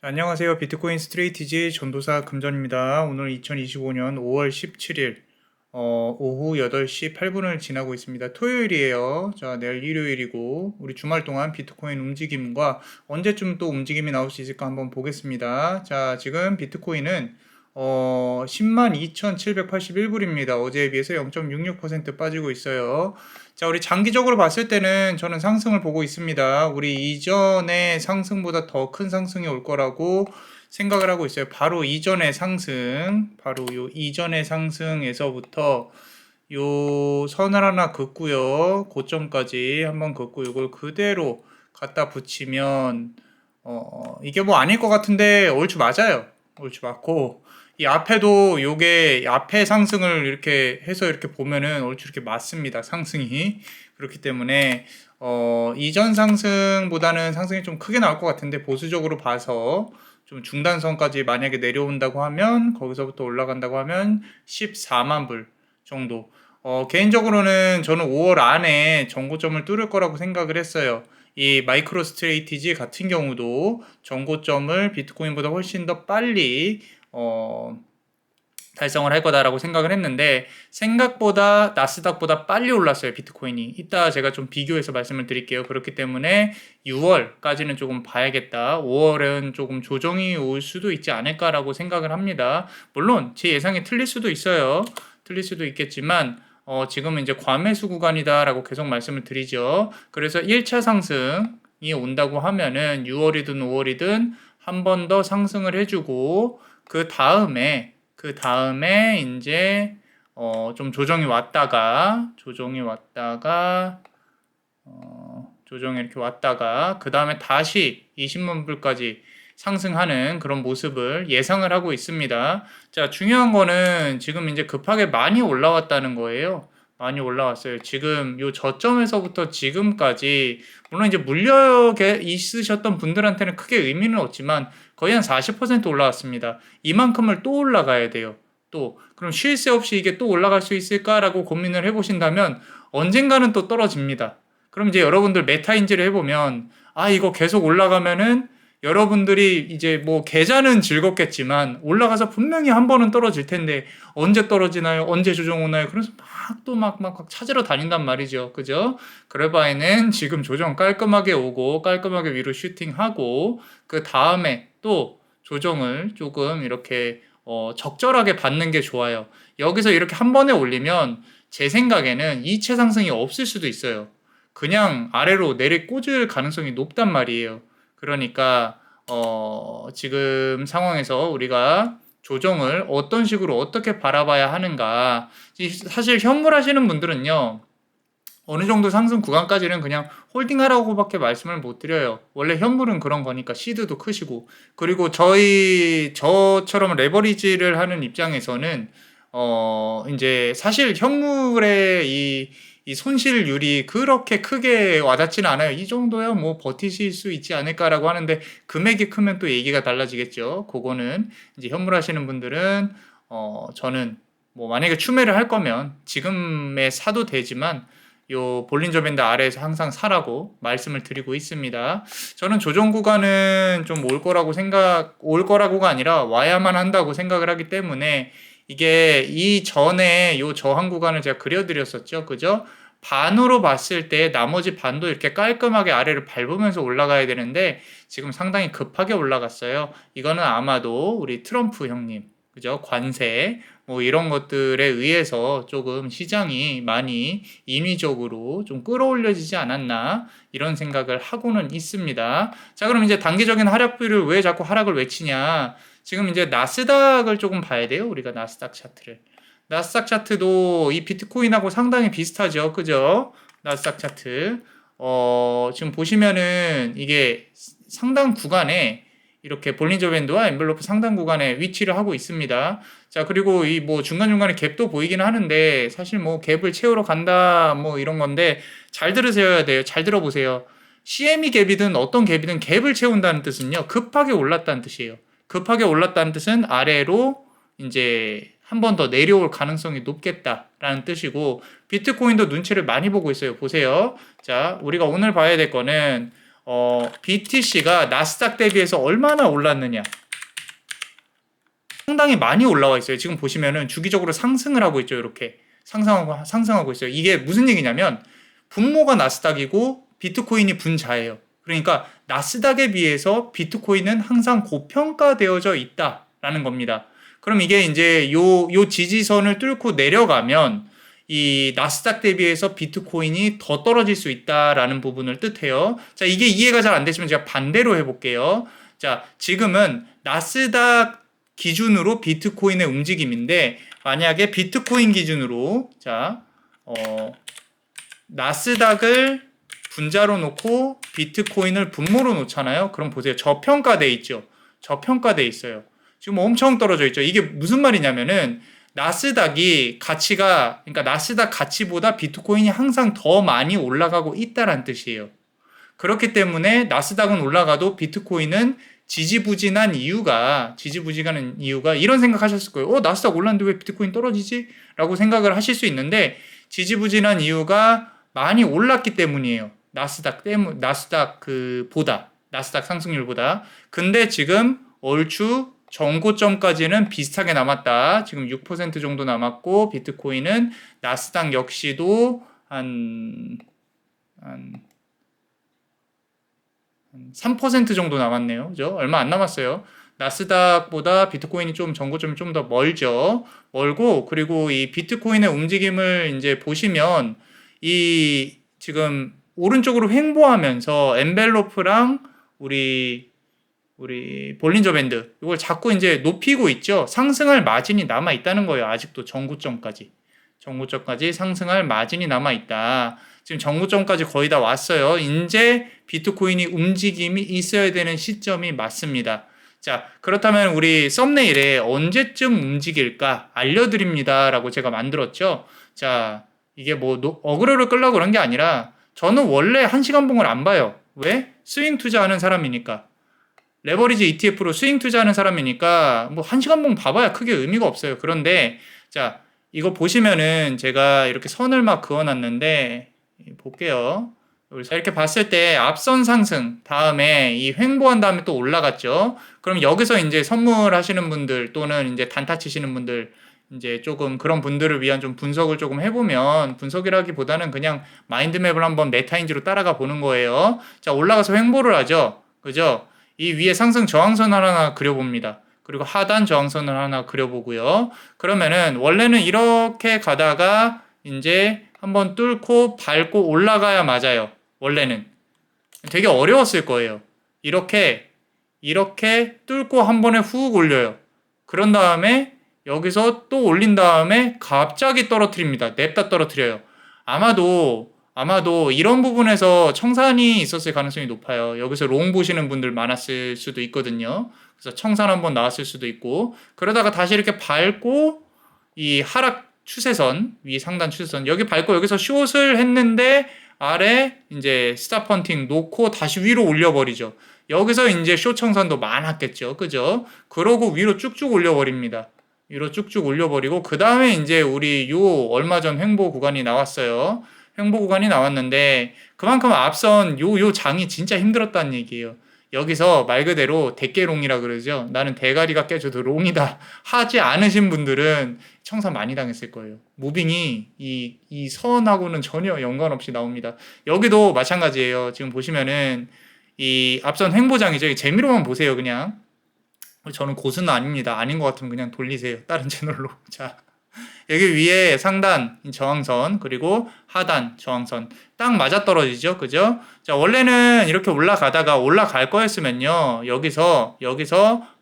안녕하세요. 비트코인 스트레이티지 전도사 금전입니다. 오늘 2025년 5월 17일 오후 8시 8분을 지나고 있습니다. 토요일이에요. 자, 내일 일요일이고 우리 주말 동안 비트코인 움직임과 언제쯤 또 움직임이 나올 수 있을까 한번 보겠습니다. 자, 지금 비트코인은 10만 2,781불입니다. 어제에 비해서 0.66% 빠지고 있어요. 자, 우리 장기적으로 봤을 때는 저는 상승을 보고 있습니다. 우리 이전의 상승보다 더 큰 상승이 올 거라고 생각을 하고 있어요. 바로 이전의 상승, 바로 요 이전의 상승에서부터 요 선을 하나 긋고요. 고점까지 한번 긋고 이걸 그대로 갖다 붙이면 이게 뭐 아닐 것 같은데 얼추 맞아요. 얼추 맞고 이 앞에도 요게 앞에 상승을 이렇게 해서 이렇게 보면은 얼추 이렇게 맞습니다. 상승이. 그렇기 때문에 이전 상승보다는 상승이 좀 크게 나올 것 같은데 보수적으로 봐서 좀 중단선까지 만약에 내려온다고 하면 거기서부터 올라간다고 하면 14만 불 정도. 개인적으로는 저는 5월 안에 정고점을 뚫을 거라고 생각을 했어요. 이 마이크로 스트레이티지 같은 경우도 정고점을 비트코인보다 훨씬 더 빨리 달성을 할 거다라고 생각을 했는데 생각보다 나스닥보다 빨리 올랐어요. 비트코인이. 이따 제가 좀 비교해서 말씀을 드릴게요. 그렇기 때문에 6월까지는 조금 봐야겠다. 5월은 조금 조정이 올 수도 있지 않을까라고 생각을 합니다. 물론 제 예상이 틀릴 수도 있어요. 틀릴 수도 있겠지만 지금은 이제 과매수 구간이다라고 계속 말씀을 드리죠. 그래서 1차 상승이 온다고 하면은 6월이든 5월이든 한 번 더 상승을 해주고 그 다음에 이제 좀 조정이 왔다가 조정이 이렇게 왔다가 그 다음에 다시 20만 불까지 상승하는 그런 모습을 예상을 하고 있습니다. 자, 중요한 거는 지금 이제 급하게 많이 올라왔다는 거예요. 많이 올라왔어요. 지금 요 저점에서부터 지금까지 물론 이제 물려에 있으셨던 분들한테는 크게 의미는 없지만 거의 한 40% 올라왔습니다. 이만큼을 또 올라가야 돼요. 또 그럼 쉴 새 없이 이게 또 올라갈 수 있을까라고 고민을 해보신다면 언젠가는 또 떨어집니다. 그럼 이제 여러분들 메타인지를 해보면 이거 계속 올라가면은 여러분들이 이제 뭐 계좌는 즐겁겠지만 올라가서 분명히 한 번은 떨어질 텐데 언제 떨어지나요? 언제 조정 오나요? 그래서 막 찾으러 다닌단 말이죠. 그죠? 그럴 바에는 지금 조정 깔끔하게 오고 깔끔하게 위로 슈팅하고 그 다음에 또 조정을 조금 이렇게 적절하게 받는 게 좋아요. 여기서 이렇게 한 번에 올리면 제 생각에는 이체 상승이 없을 수도 있어요. 그냥 아래로 내리 꽂을 가능성이 높단 말이에요. 그러니까 지금 상황에서 우리가 조정을 어떤 식으로 어떻게 바라봐야 하는가. 사실 현물 하시는 분들은요. 어느 정도 상승 구간까지는 그냥 홀딩하라고밖에 말씀을 못 드려요. 원래 현물은 그런 거니까 시드도 크시고 그리고 저처럼 레버리지를 하는 입장에서는 이제 사실 현물의 이 손실률이 그렇게 크게 와닿지는 않아요. 이 정도야 뭐 버티실 수 있지 않을까라고 하는데 금액이 크면 또 얘기가 달라지겠죠. 그거는 이제 현물 하시는 분들은 저는 뭐 만약에 추매를 할 거면 지금에 사도 되지만 요 볼린저 밴드 아래에서 항상 사라고 말씀을 드리고 있습니다. 저는 조정 구간은 좀 올 거라고가 아니라 와야만 한다고 생각을 하기 때문에 이게 이전에 요 저항 구간을 제가 그려드렸었죠. 그죠? 반으로 봤을 때 나머지 반도 이렇게 깔끔하게 아래를 밟으면서 올라가야 되는데 지금 상당히 급하게 올라갔어요. 이거는 아마도 우리 트럼프 형님, 그죠? 관세, 뭐 이런 것들에 의해서 조금 시장이 많이 인위적으로 좀 끌어올려지지 않았나 이런 생각을 하고는 있습니다. 자, 그럼 이제 단기적인 하락비를 왜 자꾸 하락을 외치냐? 지금 이제 나스닥을 조금 봐야 돼요. 우리가 나스닥 차트를. 나스닥 차트도 이 비트코인하고 상당히 비슷하죠. 그죠? 나스닥 차트. 지금 보시면은 이게 상당 구간에 이렇게 볼린저 밴드와 엔벨로프 상당 구간에 위치를 하고 있습니다. 자, 그리고 이 뭐 중간중간에 갭도 보이기는 하는데 사실 뭐 갭을 채우러 간다 뭐 이런 건데 잘 들으셔야 돼요. 잘 들어보세요. CME 갭이든 어떤 갭이든 갭을 채운다는 뜻은요. 급하게 올랐다는 뜻이에요. 급하게 올랐다는 뜻은 아래로 이제 한 번 더 내려올 가능성이 높겠다라는 뜻이고 비트코인도 눈치를 많이 보고 있어요. 보세요. 자, 우리가 오늘 봐야 될 거는 BTC가 나스닥 대비해서 얼마나 올랐느냐. 상당히 많이 올라와 있어요. 지금 보시면은 주기적으로 상승을 하고 있죠. 이렇게 상승하고 있어요. 이게 무슨 얘기냐면 분모가 나스닥이고 비트코인이 분자예요. 그러니까 나스닥에 비해서 비트코인은 항상 고평가되어져 있다라는 겁니다. 그럼 이게 이제 요 지지선을 뚫고 내려가면 이 나스닥 대비해서 비트코인이 더 떨어질 수 있다라는 부분을 뜻해요. 자, 이게 이해가 잘 안 되시면 제가 반대로 해볼게요. 자, 지금은 나스닥 기준으로 비트코인의 움직임인데 만약에 비트코인 기준으로 자, 나스닥을 분자로 놓고 비트코인을 분모로 놓잖아요. 그럼 보세요. 저평가돼 있죠. 저평가돼 있어요. 지금 엄청 떨어져 있죠. 이게 무슨 말이냐면은 나스닥이 가치가 그러니까 나스닥 가치보다 비트코인이 항상 더 많이 올라가고 있다란 뜻이에요. 그렇기 때문에 나스닥은 올라가도 비트코인은 지지부진한 이유가 이런 생각하셨을 거예요. 나스닥 올랐는데 왜 비트코인 떨어지지? 라고 생각을 하실 수 있는데 지지부진한 이유가 많이 올랐기 때문이에요. 나스닥 상승률보다. 근데 지금 얼추 전고점까지는 비슷하게 남았다. 지금 6% 정도 남았고 비트코인은 나스닥 역시도 한 3% 정도 남았네요. 그죠? 얼마 안 남았어요. 나스닥보다 비트코인이 좀 전고점이 좀 더 멀고 그리고 이 비트코인의 움직임을 이제 보시면 이 지금 오른쪽으로 횡보하면서 엔벨로프랑 우리 볼린저 밴드 이걸 자꾸 이제 높이고 있죠. 상승할 마진이 남아 있다는 거예요. 아직도 전고점까지 상승할 마진이 남아 있다. 지금 전고점까지 거의 다 왔어요. 이제 비트코인이 움직임이 있어야 되는 시점이 맞습니다. 자, 그렇다면 우리 썸네일에 언제쯤 움직일까 알려드립니다 라고 제가 만들었죠. 자, 이게 뭐 어그로를 끌려고 그런 게 아니라 저는 원래 1시간 봉을 안 봐요. 왜? 스윙 투자하는 사람이니까. 레버리지 ETF로 스윙 투자하는 사람이니까 뭐 1시간 봉 봐봐야 크게 의미가 없어요. 그런데 자, 이거 보시면은 제가 이렇게 선을 막 그어놨는데 볼게요. 이렇게 봤을 때 앞선 상승 다음에 이 횡보한 다음에 또 올라갔죠. 그럼 여기서 이제 선물하시는 분들 또는 이제 단타 치시는 분들 이제 조금 그런 분들을 위한 좀 분석을 조금 해보면 분석이라기보다는 그냥 마인드맵을 한번 메타인지로 따라가 보는 거예요. 자, 올라가서 횡보를 하죠. 그죠? 이 위에 상승 저항선을 하나 그려봅니다. 그리고 하단 저항선을 하나 그려보고요. 그러면은 원래는 이렇게 가다가 이제 한번 뚫고 밟고 올라가야 맞아요. 원래는 되게 어려웠을 거예요. 이렇게 뚫고 한 번에 훅 올려요. 그런 다음에 여기서 또 올린 다음에 갑자기 떨어뜨립니다. 냅다 떨어뜨려요. 아마도 이런 부분에서 청산이 있었을 가능성이 높아요. 여기서 롱 보시는 분들 많았을 수도 있거든요. 그래서 청산 한번 나왔을 수도 있고 그러다가 다시 이렇게 밟고 이 하락 추세선 위 상단 추세선 여기 밟고 여기서 숏을 했는데 아래 이제 스탑 펀팅 놓고 다시 위로 올려버리죠. 여기서 이제 숏 청산도 많았겠죠. 그죠? 그러고 위로 쭉쭉 올려버립니다. 위로 쭉쭉 올려버리고 그 다음에 이제 우리 요 얼마 전 횡보 구간이 나왔어요. 횡보 구간이 나왔는데 그만큼 앞선 요 장이 진짜 힘들었다는 얘기예요. 여기서 말 그대로 대깨롱이라 그러죠. 나는 대가리가 깨져도 롱이다 하지 않으신 분들은 청산 많이 당했을 거예요. 무빙이 이 선하고는 전혀 연관없이 나옵니다. 여기도 마찬가지예요. 지금 보시면은 이 앞선 횡보장이죠. 재미로만 보세요. 그냥 저는 고수는 아닙니다. 아닌 것 같으면 그냥 돌리세요. 다른 채널로. 자, 여기 위에 상단 저항선 그리고 하단 저항선 딱 맞아떨어지죠. 그죠? 자, 원래는 이렇게 올라가다가 올라갈 거였으면요. 여기서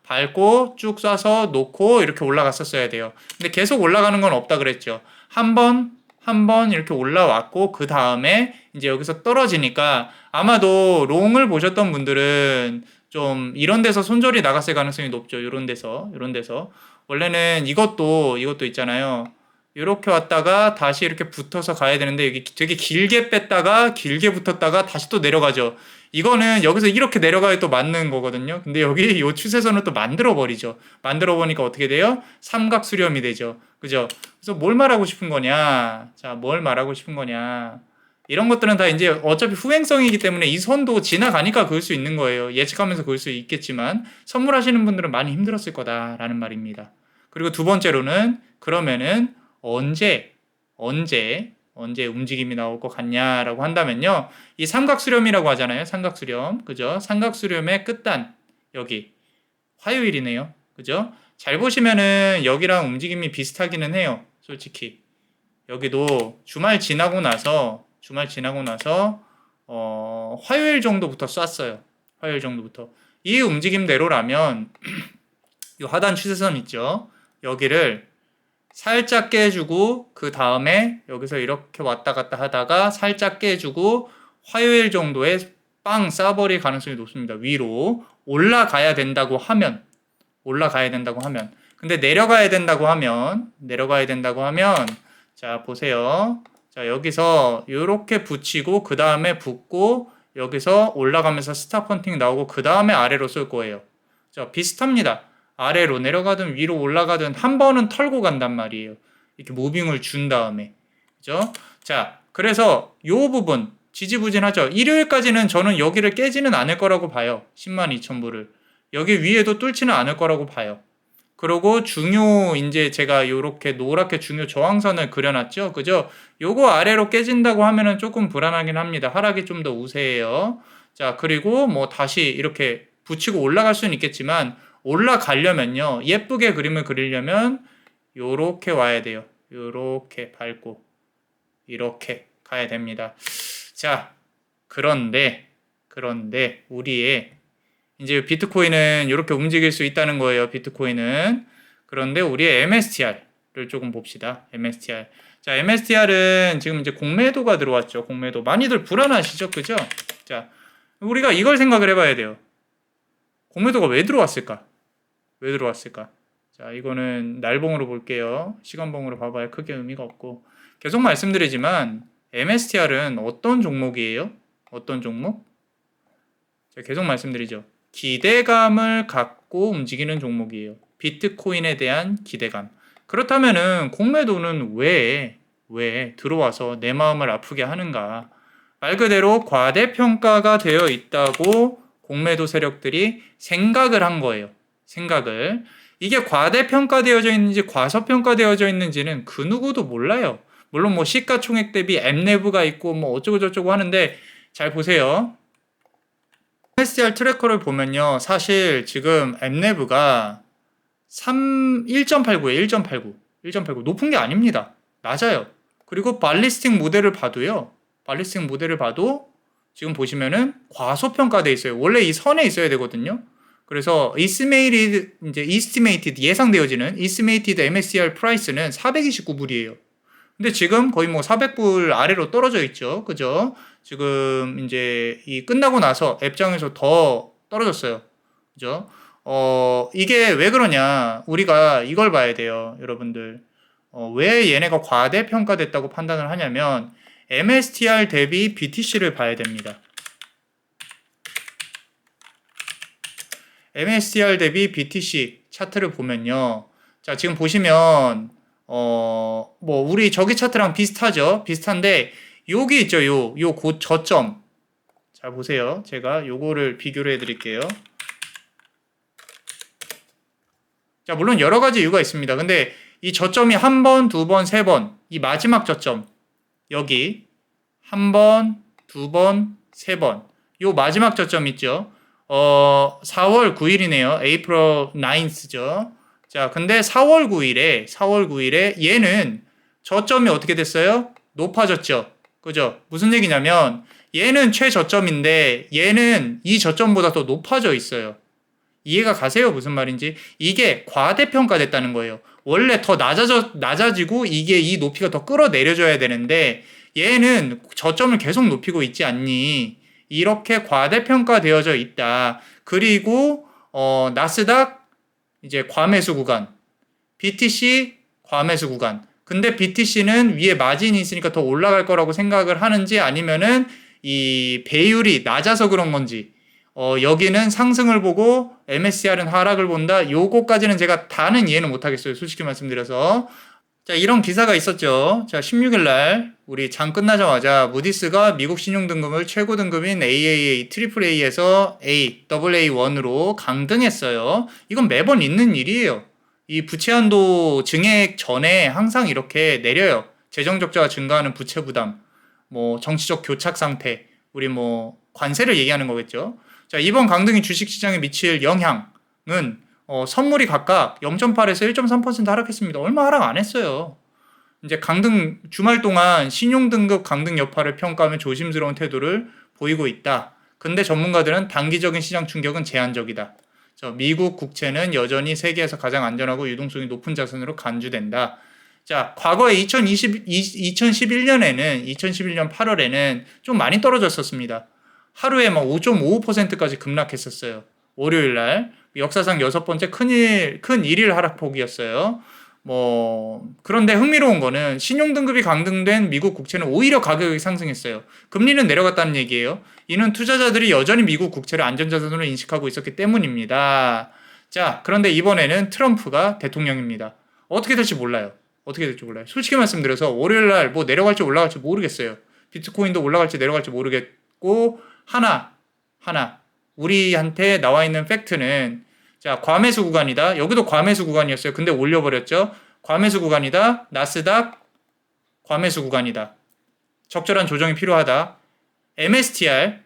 밟고 쭉 쏴서 놓고 이렇게 올라갔었어야 돼요. 근데 계속 올라가는 건 없다 그랬죠. 한 번 이렇게 올라왔고 그 다음에 이제 여기서 떨어지니까 아마도 롱을 보셨던 분들은 좀 이런 데서 손절이 나갔을 가능성이 높죠. 이런 데서 원래는 이것도 있잖아요. 이렇게 왔다가 다시 이렇게 붙어서 가야 되는데 여기 되게 길게 뺐다가 길게 붙었다가 다시 또 내려가죠. 이거는 여기서 이렇게 내려가야 또 맞는 거거든요. 근데 여기 요 추세선을 또 만들어 버리죠. 만들어 보니까 어떻게 돼요? 삼각 수렴이 되죠. 그죠? 그래서 뭘 말하고 싶은 거냐? 자, 뭘 말하고 싶은 거냐? 이런 것들은 다 이제 어차피 후행성이기 때문에 이 선도 지나가니까 그을 수 있는 거예요. 예측하면서 그을 수 있겠지만 선물하시는 분들은 많이 힘들었을 거다라는 말입니다. 그리고 두 번째로는 그러면은 언제 움직임이 나올 것 같냐라고 한다면요. 이 삼각수렴이라고 하잖아요. 삼각수렴. 그죠? 삼각수렴의 끝단 여기 화요일이네요. 그죠? 잘 보시면은 여기랑 움직임이 비슷하기는 해요. 솔직히. 여기도 주말 지나고 나서 화요일 정도부터 쐈어요. 화요일 정도부터. 이 움직임대로라면 이 하단 추세선 있죠? 여기를 살짝 깨주고 그 다음에 여기서 이렇게 왔다 갔다 하다가 살짝 깨주고 화요일 정도에 빵 쏴버릴 가능성이 높습니다. 위로 올라가야 된다고 하면 근데 내려가야 된다고 하면 자 보세요. 자 여기서 이렇게 붙이고 그 다음에 붙고 여기서 올라가면서 스탑 헌팅 나오고 그 다음에 아래로 쏠 거예요. 자 비슷합니다. 아래로 내려가든 위로 올라가든 한 번은 털고 간단 말이에요. 이렇게 무빙을 준 다음에. 그죠? 자, 그래서 요 부분 지지부진하죠. 일요일까지는 저는 여기를 깨지는 않을 거라고 봐요. 102,000부를. 여기 위에도 뚫지는 않을 거라고 봐요. 그리고 이제 제가 요렇게 노랗게 중요 저항선을 그려놨죠. 그죠? 요거 아래로 깨진다고 하면은 조금 불안하긴 합니다. 하락이 좀 더 우세해요. 자, 그리고 뭐 다시 이렇게 붙이고 올라갈 수는 있겠지만 올라가려면요. 예쁘게 그림을 그리려면 요렇게 와야 돼요. 요렇게 밟고 이렇게 가야 됩니다. 자, 그런데 우리의 이제 비트코인은 이렇게 움직일 수 있다는 거예요. 비트코인은. 그런데 우리의 MSTR를 조금 봅시다. MSTR. 자, MSTR은 지금 이제 공매도가 들어왔죠. 공매도. 많이들 불안하시죠? 그죠? 자, 우리가 이걸 생각을 해봐야 돼요. 공매도가 왜 들어왔을까? 자, 이거는 날봉으로 볼게요. 시간봉으로 봐봐야 크게 의미가 없고. 계속 말씀드리지만 MSTR은 어떤 종목이에요? 어떤 종목? 제가 계속 말씀드리죠. 기대감을 갖고 움직이는 종목이에요. 비트코인에 대한 기대감. 그렇다면은 공매도는 왜 들어와서 내 마음을 아프게 하는가? 말 그대로 과대평가가 되어 있다고 공매도 세력들이 생각을 한 거예요. 이게 과대평가되어져 있는지 과소평가되어져 있는지는 그 누구도 몰라요. 물론 뭐 시가총액 대비 엠레브가 있고 뭐 어쩌고 저쩌고 하는데 잘 보세요. MSCR 트래커를 보면요. 사실 지금 엠레브가 1.89에요. 1.89. 높은 게 아닙니다. 낮아요. 그리고 발리스틱 모델을 봐도 지금 보시면은 과소평가돼 있어요. 원래 이 선에 있어야 되거든요. 그래서 예상되어지는 estimated MSCR 프라이스는 429불이에요. 근데 지금 거의 뭐 400불 아래로 떨어져 있죠. 그죠? 지금 이제 이 끝나고 나서 앱장에서 더 떨어졌어요. 그죠? 이게 왜 그러냐? 우리가 이걸 봐야 돼요, 여러분들. 왜 얘네가 과대평가됐다고 판단을 하냐면 MSTR 대비 BTC를 봐야 됩니다. MSTR 대비 BTC 차트를 보면요. 자, 지금 보시면 뭐 우리 저기 차트랑 비슷한데 여기 있죠. 요 곧 저점. 자, 보세요. 제가 요거를 비교를 해 드릴게요. 자, 물론 여러 가지 이유가 있습니다. 근데 이 저점이 한 번, 두 번, 세 번. 이 마지막 저점. 여기 한 번, 두 번, 세 번. 요 마지막 저점 있죠. 4월 9일이네요. April 9th죠. 자, 근데 4월 9일에 얘는 저점이 어떻게 됐어요? 높아졌죠. 그죠? 무슨 얘기냐면 얘는 최저점인데 얘는 이 저점보다 더 높아져 있어요. 이해가 가세요? 무슨 말인지? 이게 과대평가됐다는 거예요. 원래 더 낮아지고 이게 이 높이가 더 끌어내려져야 되는데 얘는 저점을 계속 높이고 있지 않니? 이렇게 과대평가되어져 있다. 그리고 나스닥 이제 과매수 구간, BTC 과매수 구간. 근데 BTC는 위에 마진이 있으니까 더 올라갈 거라고 생각을 하는지 아니면은 이 배율이 낮아서 그런 건지 여기는 상승을 보고 MSCR은 하락을 본다. 요거까지는 제가 다는 이해는 못하겠어요. 솔직히 말씀드려서. 자, 이런 기사가 있었죠. 자, 16일 날 우리 장 끝나자마자 무디스가 미국 신용 등급을 최고 등급인 AAA, AAA에서 A, AA1으로 강등했어요. 이건 매번 있는 일이에요. 이 부채 한도 증액 전에 항상 이렇게 내려요. 재정 적자가 증가하는 부채 부담, 뭐 정치적 교착 상태, 우리 뭐 관세를 얘기하는 거겠죠. 자, 이번 강등이 주식 시장에 미칠 영향은 선물이 각각 0.8에서 1.3% 하락했습니다. 얼마 하락 안 했어요. 이제 강등 주말 동안 신용등급 강등 여파를 평가하며 조심스러운 태도를 보이고 있다. 근데 전문가들은 단기적인 시장 충격은 제한적이다. 미국 국채는 여전히 세계에서 가장 안전하고 유동성이 높은 자산으로 간주된다. 자, 과거에 2011년에는 2011년 8월에는 좀 많이 떨어졌었습니다. 하루에 막 5.55%까지 급락했었어요. 월요일 날 역사상 6번째 큰 일일 하락폭이었어요. 그런데 흥미로운 거는 신용등급이 강등된 미국 국채는 오히려 가격이 상승했어요. 금리는 내려갔다는 얘기예요. 이는 투자자들이 여전히 미국 국채를 안전자산으로 인식하고 있었기 때문입니다. 자, 그런데 이번에는 트럼프가 대통령입니다. 어떻게 될지 몰라요. 솔직히 말씀드려서 월요일 날 뭐 내려갈지 올라갈지 모르겠어요. 비트코인도 올라갈지 내려갈지 모르겠고, 하나, 우리한테 나와 있는 팩트는, 자, 과매수 구간이다. 여기도 과매수 구간이었어요. 근데 올려버렸죠. 과매수 구간이다. 나스닥 과매수 구간이다. 적절한 조정이 필요하다. MSTR,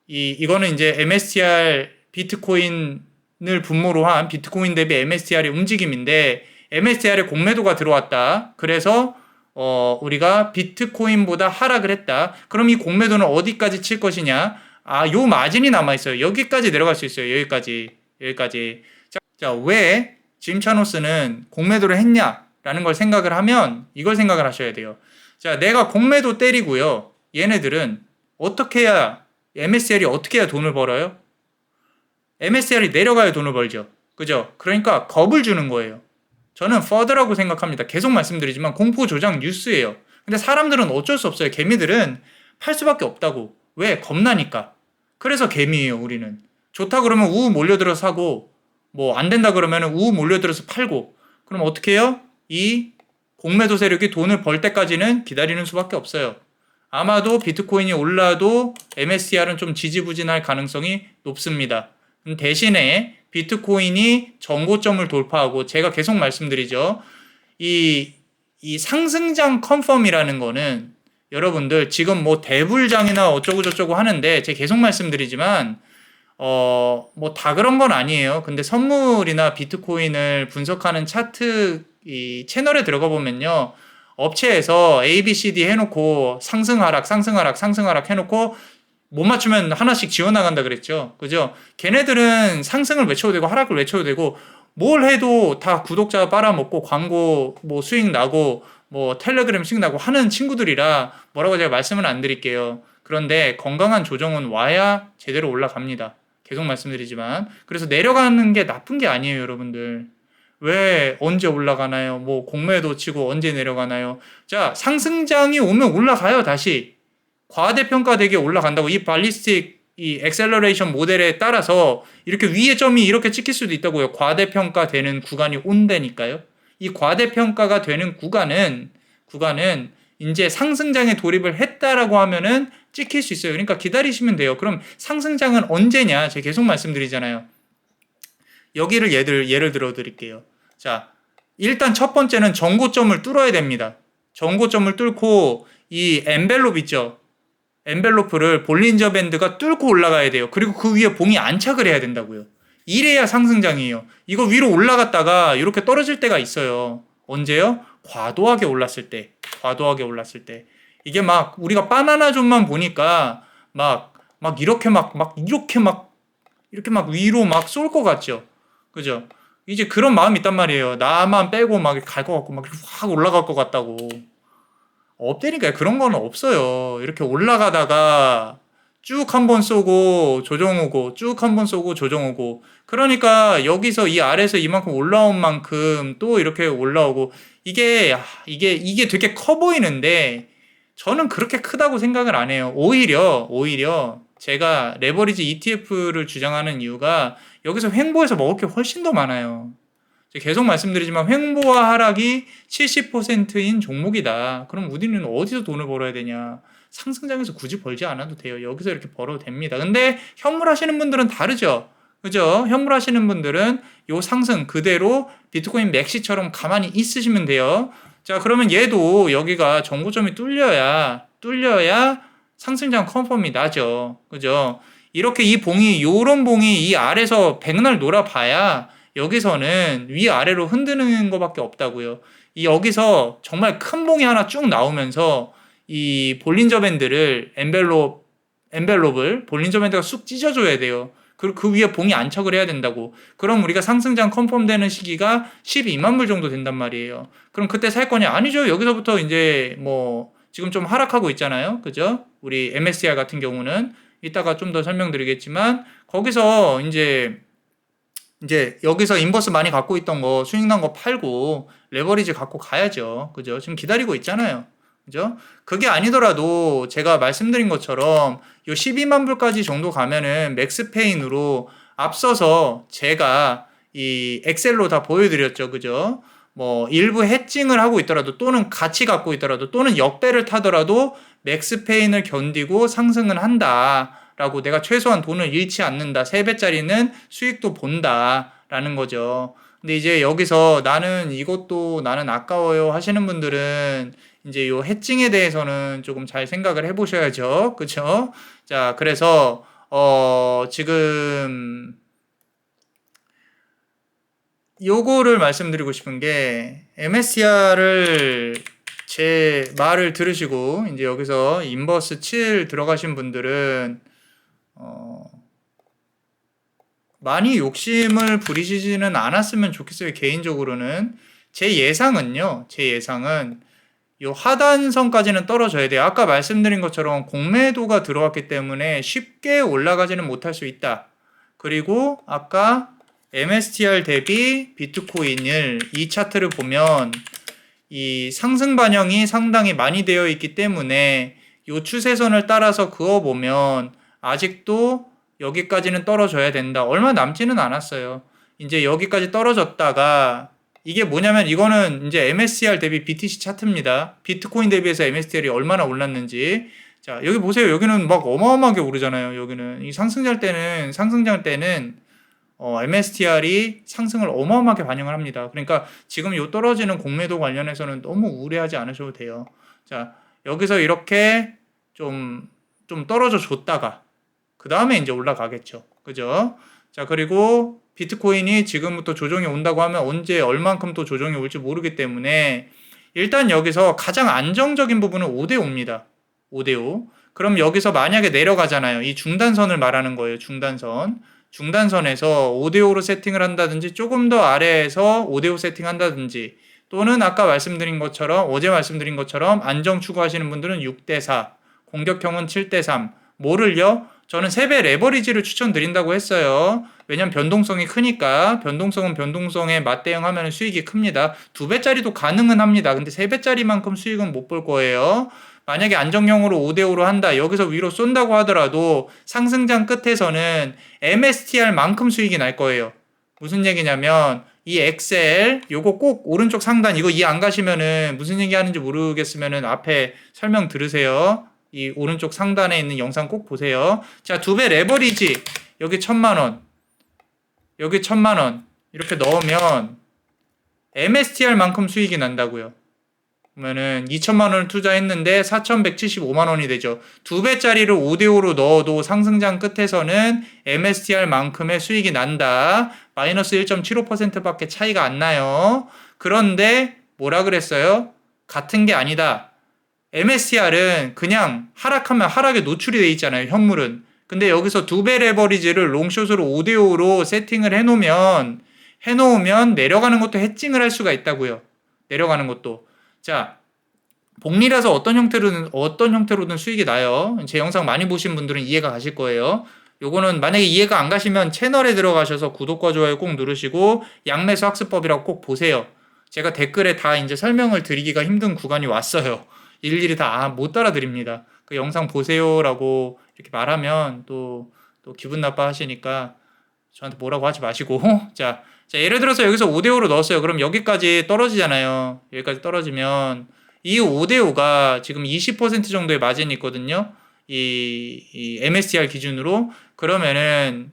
이거는 이제 MSTR 비트코인을 분모로 한 비트코인 대비 MSTR의 움직임인데, MSTR에 공매도가 들어왔다. 그래서 우리가 비트코인보다 하락을 했다. 그럼 이 공매도는 어디까지 칠 것이냐? 요 마진이 남아있어요. 여기까지 내려갈 수 있어요. 여기까지. 자, 왜 짐 차노스는 공매도를 했냐라는 걸 생각을 하면 이걸 생각을 하셔야 돼요. 자, 내가 공매도 때리고요. 얘네들은 어떻게 해야, MSCR이 어떻게 해야 돈을 벌어요? MSCR이 내려가야 돈을 벌죠. 그죠? 그러니까 겁을 주는 거예요. 저는 퍼드라고 생각합니다. 계속 말씀드리지만 공포 조장 뉴스예요. 근데 사람들은 어쩔 수 없어요. 개미들은 팔 수밖에 없다고. 왜? 겁나니까. 그래서 개미예요, 우리는. 좋다 그러면 우 몰려들어서 사고, 뭐 안 된다 그러면 우 몰려들어서 팔고. 그럼 어떻게 해요? 이 공매도 세력이 돈을 벌 때까지는 기다리는 수밖에 없어요. 아마도 비트코인이 올라도 MSCR은 좀 지지부진할 가능성이 높습니다. 대신에 비트코인이 전고점을 돌파하고, 제가 계속 말씀드리죠. 이 상승장 컨펌이라는 거는 여러분들 지금 뭐 대불장이나 어쩌고저쩌고 하는데, 제가 계속 말씀드리지만 뭐 다 그런 건 아니에요. 근데 선물이나 비트코인을 분석하는 차트 이 채널에 들어가 보면요, 업체에서 A, B, C, D 해놓고 상승 하락 해놓고 못 맞추면 하나씩 지워나간다 그랬죠. 그죠? 걔네들은 상승을 외쳐도 되고 하락을 외쳐도 되고 뭘 해도 다 구독자 빨아먹고 광고 뭐 수익 나고 뭐 텔레그램 수익 나고 하는 친구들이라 뭐라고 제가 말씀은 안 드릴게요. 그런데 건강한 조정은 와야 제대로 올라갑니다. 계속 말씀드리지만. 그래서 내려가는 게 나쁜 게 아니에요, 여러분들. 왜 언제 올라가나요? 뭐 공매도 치고 언제 내려가나요? 자, 상승장이 오면 올라가요, 다시. 과대평가되게 올라간다고. 이 발리스틱 이 엑셀러레이션 모델에 따라서 이렇게 위에 점이 이렇게 찍힐 수도 있다고요. 과대평가되는 구간이 온다니까요. 이 과대평가가 되는 구간은 이제 상승장에 돌입을 했다라고 하면은 찍힐 수 있어요. 그러니까 기다리시면 돼요. 그럼 상승장은 언제냐? 제가 계속 말씀드리잖아요. 여기를 예를 들어 드릴게요. 자, 일단 첫 번째는 전고점을 뚫어야 됩니다. 전고점을 뚫고 이 엔벨롭 있죠? 엔벨로프를 볼린저 밴드가 뚫고 올라가야 돼요. 그리고 그 위에 봉이 안착을 해야 된다고요. 이래야 상승장이에요. 이거 위로 올라갔다가 이렇게 떨어질 때가 있어요. 언제요? 과도하게 올랐을 때. 이게 막 우리가 바나나 존만 보니까 이렇게 위로 막 쏠 것 같죠. 그죠? 이제 그런 마음이 있단 말이에요. 나만 빼고 막 갈 것 같고 막 확 올라갈 것 같다고. 없다니까요. 그런 거는 없어요. 이렇게 올라가다가 쭉 한번 쏘고 조정 오고 쭉 한번 쏘고 조정 오고, 그러니까 여기서 이 아래에서 이만큼 올라온 만큼 또 이렇게 올라오고, 이게 되게 커 보이는데 저는 그렇게 크다고 생각을 안 해요. 오히려 제가 레버리지 ETF를 주장하는 이유가 여기서 횡보해서 먹을 게 훨씬 더 많아요. 계속 말씀드리지만 횡보와 하락이 70%인 종목이다. 그럼 우리는 어디서 돈을 벌어야 되냐? 상승장에서 굳이 벌지 않아도 돼요. 여기서 이렇게 벌어도 됩니다. 근데 현물 하시는 분들은 다르죠. 그죠? 현물 하시는 분들은 요 상승 그대로 비트코인 맥시처럼 가만히 있으시면 돼요. 자, 그러면 얘도 여기가 정고점이 뚫려야 상승장 컨펌이 나죠. 그죠? 이렇게 이 봉이, 요런 봉이 이 아래서 백날 놀아봐야 여기서는 위아래로 흔드는 것밖에 없다고요. 이 여기서 정말 큰 봉이 하나 쭉 나오면서 이 볼린저 밴드를 엔벨롭을 볼린저 밴드가 쑥 찢어줘야 돼요. 그리고 그 위에 봉이 안착을 해야 된다고. 그럼 우리가 상승장 컨펌 되는 시기가 12만 불 정도 된단 말이에요. 그럼 그때 살 거냐? 아니죠. 여기서부터 이제 뭐 지금 좀 하락하고 있잖아요. 그죠? 우리 MSCI 같은 경우는 이따가 좀 더 설명드리겠지만 거기서 이제 여기서 인버스 많이 갖고 있던 거 수익 난 거 팔고 레버리지 갖고 가야죠. 그죠? 지금 기다리고 있잖아요. 그죠? 그게 아니더라도 제가 말씀드린 것처럼 요 12만 불까지 정도 가면은 맥스페인으로 앞서서 제가 이 엑셀로 다 보여드렸죠. 그죠? 뭐 일부 해칭을 하고 있더라도 또는 같이 갖고 있더라도 또는 역배를 타더라도 맥스페인을 견디고 상승은 한다. 라고 내가 최소한 돈을 잃지 않는다. 3배짜리는 수익도 본다. 라는 거죠. 근데 이제 여기서 나는 이것도 나는 아까워요 하시는 분들은 이제 요 해칭에 대해서는 조금 잘 생각을 해보셔야죠. 그쵸? 자, 그래서, 지금, 요거를 말씀드리고 싶은 게, MSCR을 제 말을 들으시고, 이제 여기서 인버스 7 들어가신 분들은, 많이 욕심을 부리시지는 않았으면 좋겠어요. 개인적으로는. 제 예상은 요 하단선까지는 떨어져야 돼요. 아까 말씀드린 것처럼 공매도가 들어왔기 때문에 쉽게 올라가지는 못할 수 있다. 그리고 아까 MSTR 대비 비트코인을 이 차트를 보면 이 상승 반영이 상당히 많이 되어 있기 때문에 요 추세선을 따라서 그어보면 아직도 여기까지는 떨어져야 된다. 얼마 남지는 않았어요. 이제 여기까지 떨어졌다가 이게 뭐냐면 이거는 이제 MSCR 대비 BTC 차트입니다. 비트코인 대비해서 MSCR이 얼마나 올랐는지. 자, 여기 보세요. 여기는 막 어마어마하게 오르잖아요. 여기는 이 상승장 때는 MSTR이 상승을 어마어마하게 반영을 합니다. 그러니까 지금 요 떨어지는 공매도 관련해서는 너무 우려하지 않으셔도 돼요. 자, 여기서 이렇게 좀 떨어져 줬다가 그 다음에 이제 올라가겠죠. 그죠? 자, 그리고 비트코인이 지금부터 조정이 온다고 하면 언제 얼만큼 또 조정이 올지 모르기 때문에 일단 여기서 가장 안정적인 부분은 5대5입니다. 5대5. 그럼 여기서 만약에 내려가잖아요. 이 중단선을 말하는 거예요. 중단선에서 5대5로 세팅을 한다든지 조금 더 아래에서 5대5 세팅한다든지 또는 아까 말씀드린 것처럼 어제 말씀드린 것처럼 안정 추구하시는 분들은 6대4 공격형은 7대3 뭐를요? 저는 3배 레버리지를 추천드린다고 했어요. 왜냐면 변동성이 크니까 변동성은 변동성에 맞대응하면 수익이 큽니다. 2배짜리도 가능은 합니다. 근데 3배짜리만큼 수익은 못 볼 거예요. 만약에 안정형으로 5대5로 한다. 여기서 위로 쏜다고 하더라도 상승장 끝에서는 MSTR만큼 수익이 날 거예요. 무슨 얘기냐면 이 엑셀 요거 꼭 오른쪽 상단 이거 이해 안 가시면은 무슨 얘기 하는지 모르겠으면은 앞에 설명 들으세요. 이 오른쪽 상단에 있는 영상 꼭 보세요. 자, 2배 레버리지 여기 1,000만원 여기 1,000만원 이렇게 넣으면 MSTR만큼 수익이 난다고요. 그러면은 2,000만원을 투자했는데 4,175만원이 되죠. 2배짜리를 5대5로 넣어도 상승장 끝에서는 MSTR만큼의 수익이 난다. 마이너스 1.75%밖에 차이가 안 나요. 그런데 뭐라 그랬어요? 같은 게 아니다. MSCR은 그냥 하락하면 하락에 노출이 돼 있잖아요. 현물은. 근데 여기서 2배 레버리지를 롱숏으로 5대5로 세팅을 해놓으면 내려가는 것도 해칭을 할 수가 있다고요. 내려가는 것도. 자, 복리라서 어떤 형태로든 수익이 나요. 제 영상 많이 보신 분들은 이해가 가실 거예요. 요거는 만약에 이해가 안 가시면 채널에 들어가셔서 구독과 좋아요 꼭 누르시고 양매수 학습법이라고 꼭 보세요. 제가 댓글에 다 이제 설명을 드리기가 힘든 구간이 왔어요. 일일이 다 못 따라 드립니다. 그 영상 보세요라고 이렇게 말하면 또 기분 나빠 하시니까 저한테 뭐라고 하지 마시고 자 예를 들어서 여기서 5대5로 넣었어요. 그럼 여기까지 떨어지잖아요. 여기까지 떨어지면 이 5대5가 지금 20% 정도의 마진이 있거든요. 이 MSTR 기준으로. 그러면은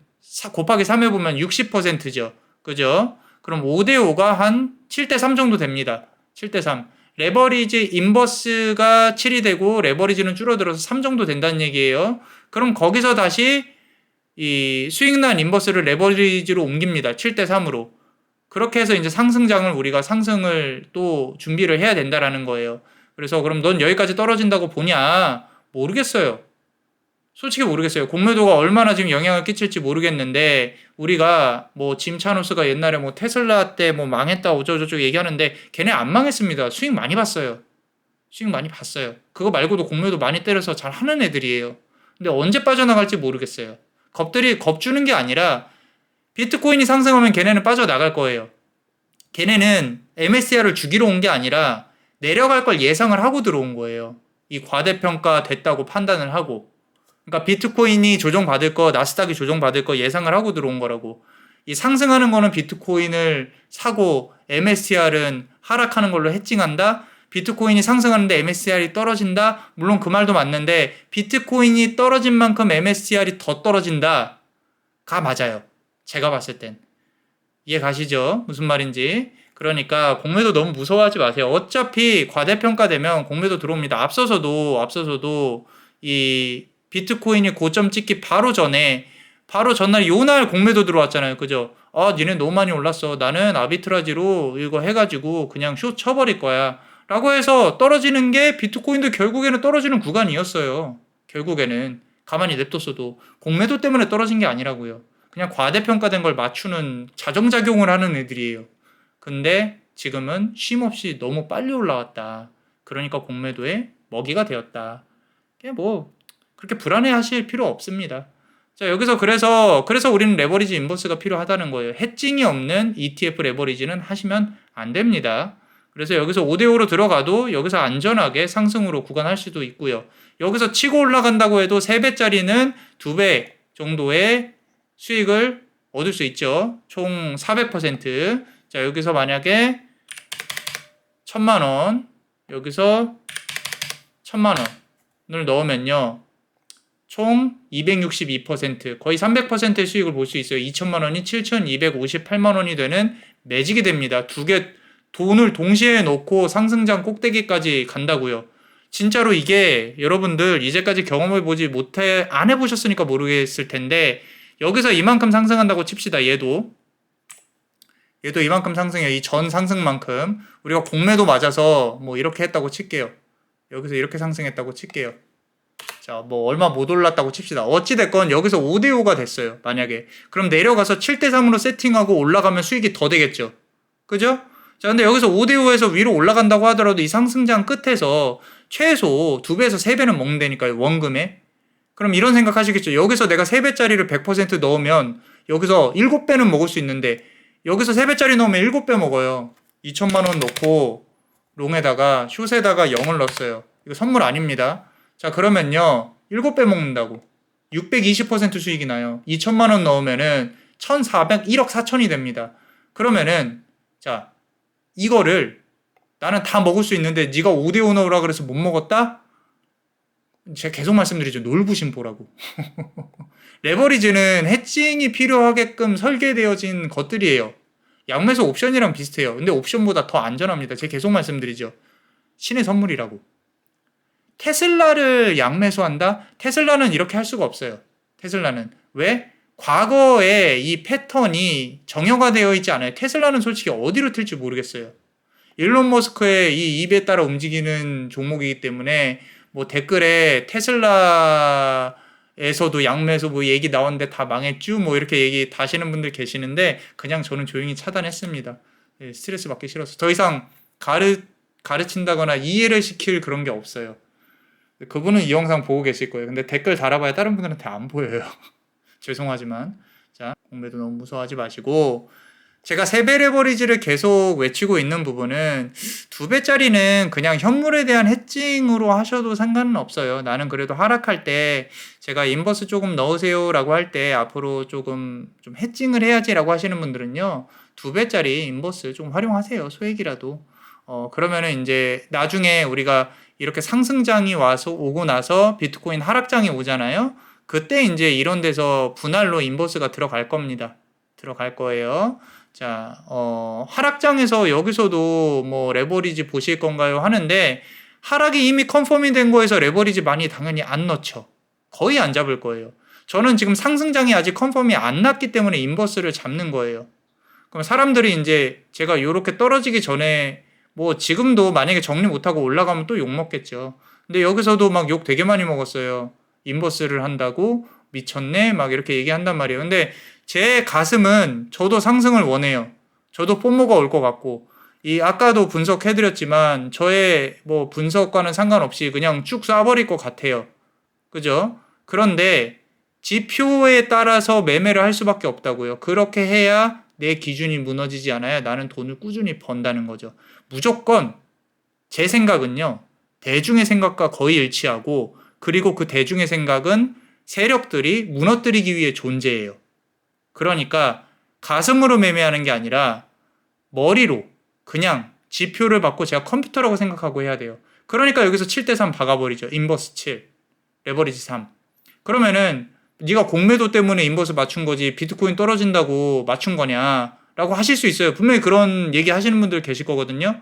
곱하기 3 해보면 60%죠. 그죠? 그럼 5대5가 한 7대3 정도 됩니다. 7대3. 레버리지 인버스가 7이 되고 레버리지는 줄어들어서 3 정도 된다는 얘기예요. 그럼 거기서 다시 이 수익난 인버스를 레버리지로 옮깁니다. 7대3으로. 그렇게 해서 이제 상승장을 우리가 상승을 또 준비를 해야 된다라는 거예요. 그래서 그럼 넌 여기까지 떨어진다고 보냐? 모르겠어요. 솔직히 모르겠어요. 공매도가 얼마나 지금 영향을 끼칠지 모르겠는데 우리가 뭐 짐 차노스가 옛날에 뭐 테슬라 때 뭐 망했다 어쩌고저쩌고 얘기하는데 걔네 안 망했습니다. 수익 많이 봤어요. 수익 많이 봤어요. 그거 말고도 공매도 많이 때려서 잘 하는 애들이에요. 근데 언제 빠져나갈지 모르겠어요. 겁주는 게 아니라 비트코인이 상승하면 걔네는 빠져나갈 거예요. 걔네는 MSCI를 죽이러 온 게 아니라 내려갈 걸 예상을 하고 들어온 거예요. 이 과대평가 됐다고 판단을 하고. 그러니까 비트코인이 조정받을 거, 나스닥이 조정받을 거 예상을 하고 들어온 거라고. 이 상승하는 거는 비트코인을 사고 MSCI는 하락하는 걸로 해칭한다. 비트코인이 상승하는데 MSCI이 떨어진다. 물론 그 말도 맞는데 비트코인이 떨어진 만큼 MSCI이 더 떨어진다. 가 맞아요. 제가 봤을 땐. 이해 가시죠? 무슨 말인지. 그러니까 공매도 너무 무서워하지 마세요. 어차피 과대평가되면 공매도 들어옵니다. 앞서서도 이 비트코인이 고점 찍기 바로 전날 요날 공매도 들어왔잖아요. 그죠? 니네 너무 많이 올랐어. 나는 아비트라지로 이거 해가지고 그냥 숏 쳐버릴 거야. 라고 해서 떨어지는 게 비트코인도 결국에는 떨어지는 구간이었어요. 결국에는. 가만히 냅뒀어도. 공매도 때문에 떨어진 게 아니라고요. 그냥 과대평가된 걸 맞추는 자정작용을 하는 애들이에요. 근데 지금은 쉼없이 너무 빨리 올라왔다. 그러니까 공매도의 먹이가 되었다. 그냥 뭐 그렇게 불안해하실 필요 없습니다. 자, 여기서 그래서 우리는 레버리지 인버스가 필요하다는 거예요. 해칭이 없는 ETF 레버리지는 하시면 안 됩니다. 그래서 여기서 5대5로 들어가도 여기서 안전하게 상승으로 구간할 수도 있고요. 여기서 치고 올라간다고 해도 3배짜리는 2배 정도의 수익을 얻을 수 있죠. 총 400%. 자, 여기서 만약에 1000만원, 여기서 1000만원을 넣으면요. 총 262%, 거의 300%의 수익을 볼 수 있어요. 2000만원이 7258만원이 되는 매직이 됩니다. 두 개 돈을 동시에 넣고 상승장 꼭대기까지 간다고요. 진짜로 이게 여러분들 이제까지 경험해보지 안 해보셨으니까 모르겠을 텐데 여기서 이만큼 상승한다고 칩시다. 얘도 이만큼 상승해요. 이 전 상승만큼. 우리가 공매도 맞아서 뭐 이렇게 했다고 칠게요. 여기서 이렇게 상승했다고 칠게요. 자, 뭐 얼마 못 올랐다고 칩시다. 어찌됐건 여기서 5대5가 됐어요. 만약에. 그럼 내려가서 7대3으로 세팅하고 올라가면 수익이 더 되겠죠. 그죠? 자, 근데 여기서 5대5에서 위로 올라간다고 하더라도 이 상승장 끝에서 최소 2배에서 3배는 먹는다니까요. 원금에. 그럼 이런 생각 하시겠죠. 여기서 내가 3배짜리를 100% 넣으면 여기서 7배는 먹을 수 있는데 여기서 3배짜리 넣으면 7배 먹어요. 2천만원 넣고 롱에다가 숏에다가 0을 넣었어요. 이거 선물 아닙니다. 자, 그러면요. 7배 먹는다고. 620% 수익이 나요. 2천만원 넣으면은 1,400, 1억 4천이 됩니다. 그러면은 자, 이거를 나는 다 먹을 수 있는데 네가 5대5 넣으라 그래서 못 먹었다? 제가 계속 말씀드리죠. 놀부심보라고. 레버리지는 해칭이 필요하게끔 설계되어진 것들이에요. 양매수 옵션이랑 비슷해요. 근데 옵션보다 더 안전합니다. 제가 계속 말씀드리죠. 신의 선물이라고. 테슬라를 양매수한다? 테슬라는 이렇게 할 수가 없어요. 테슬라는. 왜? 과거에 이 패턴이 정형화되어 있지 않아요. 테슬라는 솔직히 어디로 튈지 모르겠어요. 일론 머스크의 이 입에 따라 움직이는 종목이기 때문에 뭐 댓글에 테슬라에서도 양매수 뭐 얘기 나왔는데 다 망했쥬 뭐 이렇게 얘기 다시는 분들 계시는데 그냥 저는 조용히 차단했습니다. 네, 스트레스 받기 싫어서 더 이상 가르친다거나 이해를 시킬 그런 게 없어요. 그분은 이 영상 보고 계실 거예요. 근데 댓글 달아봐야 다른 분들한테 안 보여요. 죄송하지만 자, 공매도 너무 무서워하지 마시고 제가 3배 레버리지를 계속 외치고 있는 부분은 2배짜리는 그냥 현물에 대한 해칭으로 하셔도 상관은 없어요. 나는 그래도 하락할 때 제가 인버스 조금 넣으세요 라고 할 때 앞으로 조금 좀 해칭을 해야지 라고 하시는 분들은요. 2배짜리 인버스 좀 활용하세요. 소액이라도. 그러면은 이제 나중에 우리가 이렇게 상승장이 오고 나서 비트코인 하락장이 오잖아요. 그때 이제 이런 데서 분할로 인버스가 들어갈 겁니다. 들어갈 거예요. 자, 하락장에서 여기서도 뭐 레버리지 보실 건가요? 하는데 하락이 이미 컨펌이 된 거에서 레버리지 많이 당연히 안 넣죠. 거의 안 잡을 거예요. 저는 지금 상승장이 아직 컨펌이 안 났기 때문에 인버스를 잡는 거예요. 그럼 사람들이 이제 제가 이렇게 떨어지기 전에 뭐 지금도 만약에 정리 못하고 올라가면 또 욕 먹겠죠. 근데 여기서도 막 욕 되게 많이 먹었어요. 인버스를 한다고 미쳤네 막 이렇게 얘기한단 말이에요. 근데 제 가슴은 저도 상승을 원해요. 저도 폼모가 올 것 같고 이 아까도 분석해드렸지만 저의 뭐 분석과는 상관없이 그냥 쭉 쏴버릴 것 같아요. 그죠? 그런데 지표에 따라서 매매를 할 수밖에 없다고요. 그렇게 해야 내 기준이 무너지지 않아야 나는 돈을 꾸준히 번다는 거죠. 무조건 제 생각은요. 대중의 생각과 거의 일치하고 그리고 그 대중의 생각은 세력들이 무너뜨리기 위해 존재해요. 그러니까 가슴으로 매매하는 게 아니라 머리로 그냥 지표를 받고 제가 컴퓨터라고 생각하고 해야 돼요. 그러니까 여기서 7대3 박아버리죠. 인버스 7, 레버리지 3. 그러면은 네가 공매도 때문에 인버스 맞춘 거지 비트코인 떨어진다고 맞춘 거냐 라고 하실 수 있어요. 분명히 그런 얘기 하시는 분들 계실 거거든요.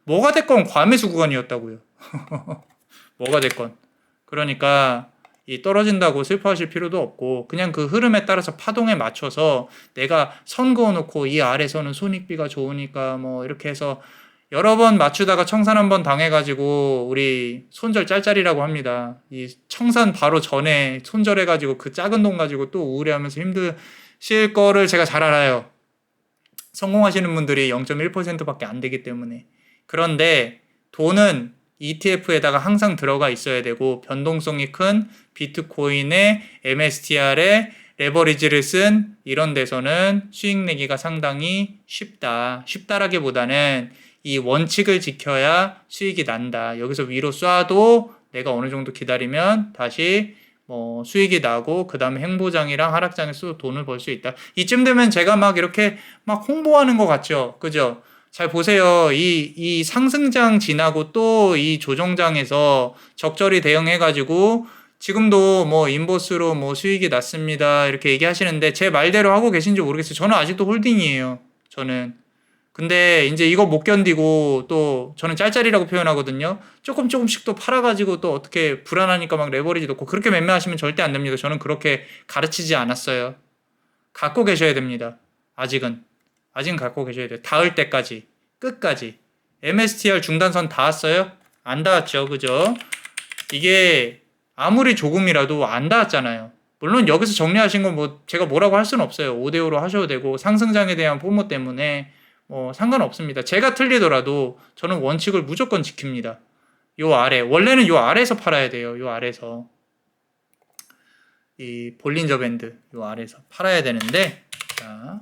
뭐가 됐건 과매수 구간이었다고요. 뭐가 됐건. 그러니까 이 떨어진다고 슬퍼하실 필요도 없고 그냥 그 흐름에 따라서 파동에 맞춰서 내가 선 그어놓고 이 아래서는 손익비가 좋으니까 뭐 이렇게 해서 여러 번 맞추다가 청산 한번 당해가지고 우리 손절 짤짤이라고 합니다. 이 청산 바로 전에 손절해가지고 그 작은 돈 가지고 또 우울해하면서 힘드실 거를 제가 잘 알아요. 성공하시는 분들이 0.1%밖에 안 되기 때문에. 그런데 돈은 ETF에다가 항상 들어가 있어야 되고 변동성이 큰 비트코인의 MSTR에 레버리지를 쓴 이런 데서는 수익 내기가 상당히 쉽다. 쉽다라기보다는 이 원칙을 지켜야 수익이 난다. 여기서 위로 쏴도 내가 어느 정도 기다리면 다시 뭐 수익이 나고 그 다음에 행보장이랑 하락장에서 돈을 벌 수 있다. 이쯤 되면 제가 막 이렇게 막 홍보하는 것 같죠. 그죠? 잘 보세요. 이 상승장 지나고 또 이 조정장에서 적절히 대응해가지고 지금도 뭐 인버스로 뭐 수익이 났습니다. 이렇게 얘기하시는데 제 말대로 하고 계신지 모르겠어요. 저는 아직도 홀딩이에요. 저는. 근데 이제 이거 못 견디고 또 저는 짤짤이라고 표현하거든요. 조금씩 또 팔아가지고 또 어떻게 불안하니까 막 레버리지 놓고 그렇게 매매하시면 절대 안 됩니다. 저는 그렇게 가르치지 않았어요. 갖고 계셔야 됩니다. 아직은 갖고 계셔야 돼요. 닿을 때까지 끝까지. MSTR 중단선 닿았어요? 안 닿았죠. 그죠? 이게 아무리 조금이라도 안 닿았잖아요. 물론 여기서 정리하신 건 뭐 제가 뭐라고 할 수는 없어요. 5대5로 하셔도 되고 상승장에 대한 포모 때문에 상관없습니다. 제가 틀리더라도 저는 원칙을 무조건 지킵니다. 요 아래 원래는 요 아래에서 팔아야 돼요. 요 아래에서 이 볼린저 밴드 요 아래에서 팔아야 되는데 자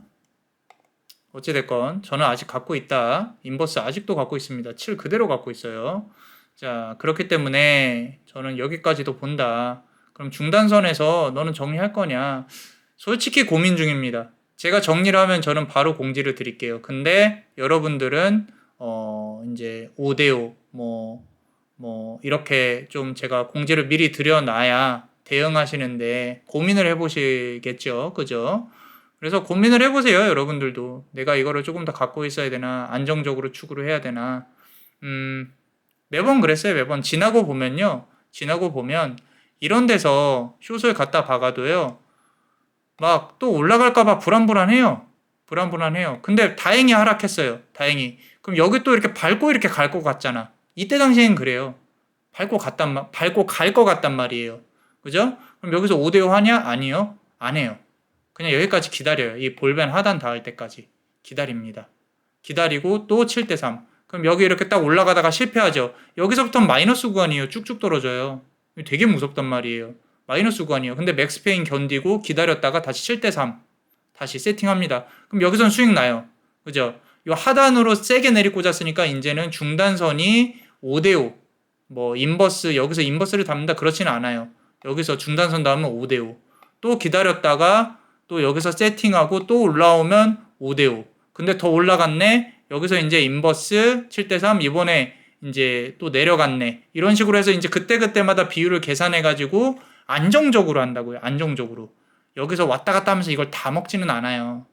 어찌됐건 저는 아직 갖고 있다. 인버스 아직도 갖고 있습니다. 7 그대로 갖고 있어요. 자 그렇기 때문에 저는 여기까지도 본다. 그럼 중단선에서 너는 정리할 거냐? 솔직히 고민 중입니다. 제가 정리를 하면 저는 바로 공지를 드릴게요. 근데 여러분들은 이제 5대5 뭐 이렇게 좀 제가 공지를 미리 드려놔야 대응하시는데 고민을 해보시겠죠. 그죠? 그래서 고민을 해보세요. 여러분들도 내가 이거를 조금 더 갖고 있어야 되나 안정적으로 추구를 해야 되나 매번 그랬어요. 매번 지나고 보면 이런 데서 숏을 갖다 박아도요. 막 또 올라갈까봐 불안해요. 근데 다행히 하락했어요. 다행히. 그럼 여기 또 이렇게 밟고 이렇게 갈 것 같잖아. 이때 당시엔 그래요. 밟고 갈 것 같단 말이에요. 그죠? 그럼 여기서 5대5 하냐? 아니요. 안 해요. 그냥 여기까지 기다려요. 이 볼벤 하단 닿을 때까지 기다립니다. 기다리고 또 7대3. 그럼 여기 이렇게 딱 올라가다가 실패하죠. 여기서부터는 마이너스 구간이에요. 쭉쭉 떨어져요. 되게 무섭단 말이에요. 마이너스 구간이에요. 근데 맥스페인 견디고 기다렸다가 다시 7대3 다시 세팅합니다. 그럼 여기선 수익 나요. 그죠? 요 하단으로 세게 내리 꽂았으니까 이제는 중단선이 5대5. 뭐 인버스 여기서 인버스를 담는다 그렇지는 않아요. 여기서 중단선 닿으면 5대5. 또 기다렸다가 또 여기서 세팅하고 또 올라오면 5대5. 근데 더 올라갔네. 여기서 이제 인버스 7대3 이번에 이제 또 내려갔네. 이런 식으로 해서 이제 그때그때마다 비율을 계산해 가지고 안정적으로 한다고요. 안정적으로. 여기서 왔다 갔다 하면서 이걸 다 먹지는 않아요.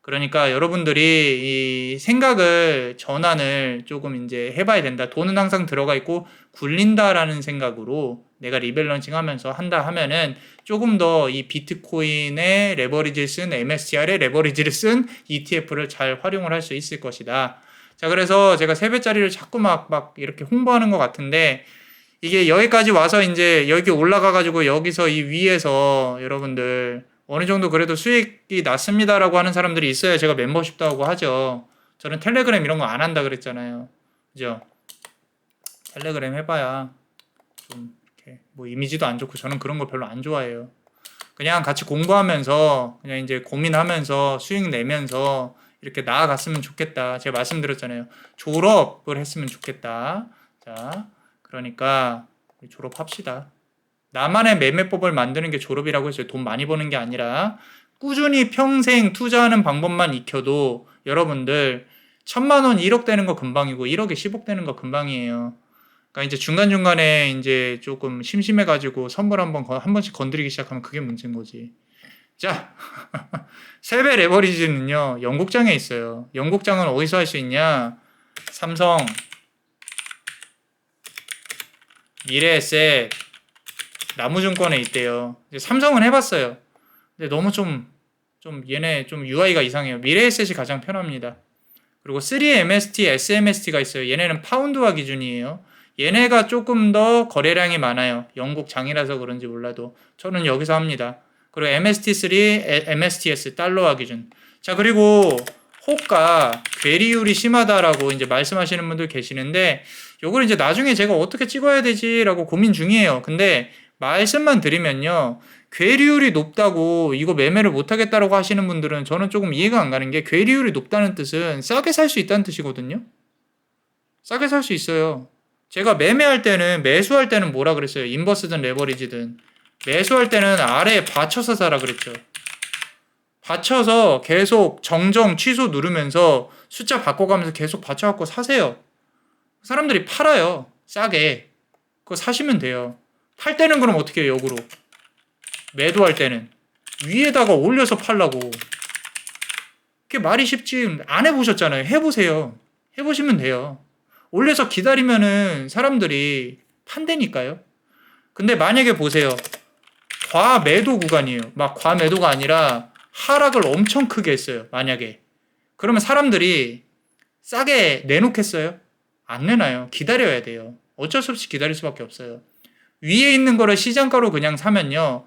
그러니까 여러분들이 이 생각을 전환을 조금 이제 해봐야 된다. 돈은 항상 들어가 있고 굴린다라는 생각으로 내가 리밸런싱 하면서 한다 하면은 조금 더 이 비트코인의 레버리지를 쓴 MSTR의 레버리지를 쓴 ETF를 잘 활용을 할 수 있을 것이다. 자, 그래서 제가 3배짜리를 자꾸 막 이렇게 홍보하는 것 같은데 이게 여기까지 와서 이제 여기 올라가가지고 여기서 이 위에서 여러분들 어느 정도 그래도 수익이 났습니다라고 하는 사람들이 있어야 제가 멤버십도 하고 하죠. 저는 텔레그램 이런 거 안 한다 그랬잖아요. 그죠? 텔레그램 해봐야 좀 이렇게 뭐 이미지도 안 좋고 저는 그런 거 별로 안 좋아해요. 그냥 같이 공부하면서 그냥 이제 고민하면서 수익 내면서 이렇게 나아갔으면 좋겠다. 제가 말씀드렸잖아요. 졸업을 했으면 좋겠다. 자, 그러니까 졸업합시다. 나만의 매매법을 만드는 게 졸업이라고 했어요. 돈 많이 버는 게 아니라 꾸준히 평생 투자하는 방법만 익혀도 여러분들 1,000만 원 1억 되는 거 금방이고 1억에 10억 되는 거 금방이에요. 그러니까 이제 중간중간에 이제 조금 심심해가지고 선물 한 번씩 건드리기 시작하면 그게 문제인 거지. 자, 세배 레버리지는요, 영국장에 있어요. 영국장은 어디서 할 수 있냐? 삼성, 미래에셋, 나무증권에 있대요. 삼성은 해봤어요. 근데 너무 얘네 좀 UI가 이상해요. 미래에셋이 가장 편합니다. 그리고 3MST, SMST가 있어요. 얘네는 파운드화 기준이에요. 얘네가 조금 더 거래량이 많아요. 영국 장이라서 그런지 몰라도. 저는 여기서 합니다. 그리고 MST3, MSTS, 달러화 기준. 자, 그리고 호가 괴리율이 심하다라고 이제 말씀하시는 분들 계시는데, 요걸 이제 나중에 제가 어떻게 찍어야 되지라고 고민 중이에요. 근데 말씀만 드리면요. 괴리율이 높다고 이거 매매를 못하겠다라고 하시는 분들은 저는 조금 이해가 안 가는 게 괴리율이 높다는 뜻은 싸게 살 수 있다는 뜻이거든요. 싸게 살 수 있어요. 제가 매매할 때는 매수할 때는 뭐라 그랬어요? 인버스든 레버리지든 매수할 때는 아래에 받쳐서 사라 그랬죠. 받쳐서 계속 정정 취소 누르면서 숫자 바꿔가면서 계속 받쳐갖고 사세요. 사람들이 팔아요. 싸게. 그거 사시면 돼요. 팔 때는 그럼 어떻게 해요? 역으로. 매도할 때는 위에다가 올려서 팔라고. 그게 말이 쉽지. 안 해보셨잖아요. 해보세요. 해보시면 돼요. 올려서 기다리면은 사람들이 판다니까요. 근데 만약에 보세요. 과매도 구간이에요. 막 과매도가 아니라 하락을 엄청 크게 했어요. 만약에. 그러면 사람들이 싸게 내놓겠어요? 안 내놔요. 기다려야 돼요. 어쩔 수 없이 기다릴 수밖에 없어요. 위에 있는 거를 시장가로 그냥 사면요.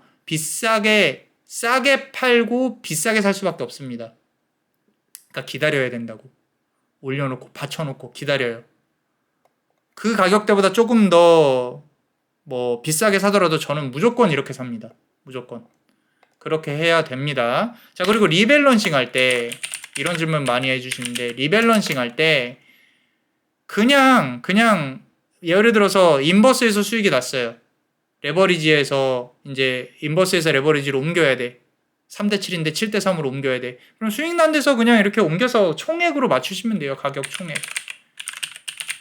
싸게 팔고 비싸게 살 수밖에 없습니다. 그러니까 기다려야 된다고. 올려놓고 받쳐놓고 기다려요. 그 가격대보다 조금 더 뭐 비싸게 사더라도 저는 무조건 이렇게 삽니다. 무조건. 그렇게 해야 됩니다. 자, 그리고 리밸런싱 할 때 이런 질문 많이 해주시는데 리밸런싱 할 때 그냥 예를 들어서 인버스에서 수익이 났어요. 레버리지에서 이제 인버스에서 레버리지로 옮겨야 돼. 3대7인데 7대3으로 옮겨야 돼. 그럼 수익 난 데서 그냥 이렇게 옮겨서 총액으로 맞추시면 돼요. 가격 총액.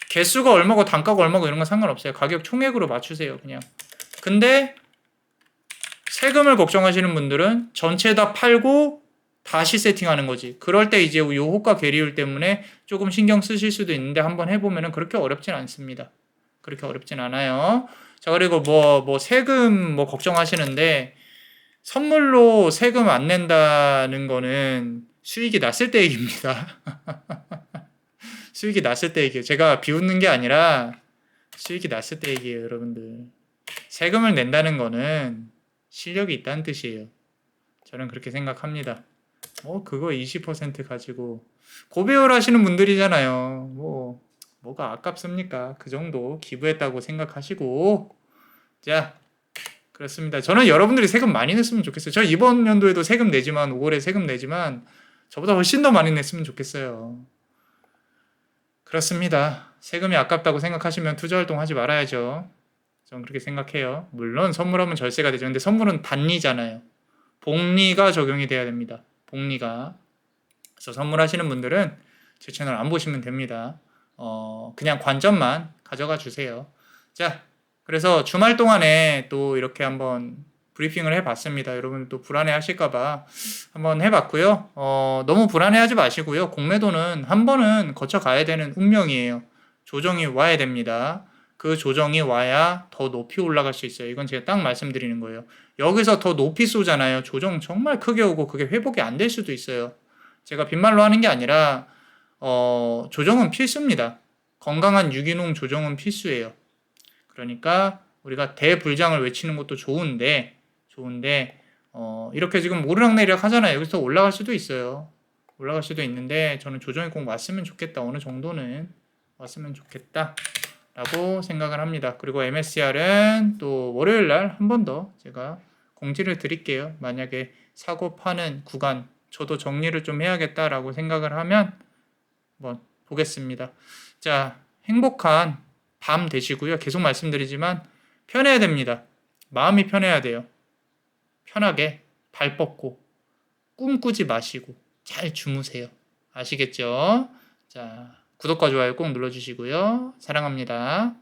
개수가 얼마고 단가가 얼마고 이런 건 상관없어요. 가격 총액으로 맞추세요. 그냥. 근데 세금을 걱정하시는 분들은 전체 다 팔고 다시 세팅하는 거지. 그럴 때 이제 요 호가 괴리율 때문에 조금 신경 쓰실 수도 있는데 한번 해보면은 그렇게 어렵진 않습니다. 그렇게 어렵진 않아요. 자, 그리고 뭐 세금 뭐 걱정하시는데 선물로 세금 안 낸다는 거는 수익이 났을 때 얘기입니다. 수익이 났을 때 얘기예요. 제가 비웃는 게 아니라 수익이 났을 때 얘기예요, 여러분들. 세금을 낸다는 거는 실력이 있다는 뜻이에요. 저는 그렇게 생각합니다. 그거 20% 가지고 고배열 하시는 분들이잖아요. 뭐가 아깝습니까? 그 정도 기부했다고 생각하시고. 자, 그렇습니다. 저는 여러분들이 세금 많이 냈으면 좋겠어요. 저 이번 연도에도 세금 내지만 5월에 세금 내지만 저보다 훨씬 더 많이 냈으면 좋겠어요. 그렇습니다. 세금이 아깝다고 생각하시면 투자 활동 하지 말아야죠. 저는 그렇게 생각해요. 물론 선물하면 절세가 되죠. 근데 선물은 단리잖아요. 복리가 적용이 돼야 됩니다. 복리가. 그래서 선물하시는 분들은 제 채널 안 보시면 됩니다. 그냥 관점만 가져가 주세요. 자, 그래서 주말 동안에 또 이렇게 한번 브리핑을 해봤습니다. 여러분 또 불안해 하실까봐 한번 해봤고요. 너무 불안해하지 마시고요. 공매도는 한 번은 거쳐가야 되는 운명이에요. 조정이 와야 됩니다. 그 조정이 와야 더 높이 올라갈 수 있어요. 이건 제가 딱 말씀드리는 거예요. 여기서 더 높이 쏘잖아요. 조정 정말 크게 오고 그게 회복이 안 될 수도 있어요. 제가 빈말로 하는 게 아니라 조정은 필수입니다. 건강한 유기농 조정은 필수예요. 그러니까 우리가 대불장을 외치는 것도 좋은데 이렇게 지금 오르락내리락 하잖아요. 여기서 올라갈 수도 있어요. 올라갈 수도 있는데 저는 조정이 꼭 왔으면 좋겠다. 어느 정도는 왔으면 좋겠다 라고 생각을 합니다. 그리고 MSCR은 또 월요일날 한 번 더 제가 공지를 드릴게요. 만약에 사고 파는 구간 저도 정리를 좀 해야겠다라고 생각을 하면 한번 보겠습니다. 자, 행복한 밤 되시고요. 계속 말씀드리지만 편해야 됩니다. 마음이 편해야 돼요. 편하게 발 뻗고 꿈꾸지 마시고 잘 주무세요. 아시겠죠? 자, 구독과 좋아요 꼭 눌러주시고요. 사랑합니다.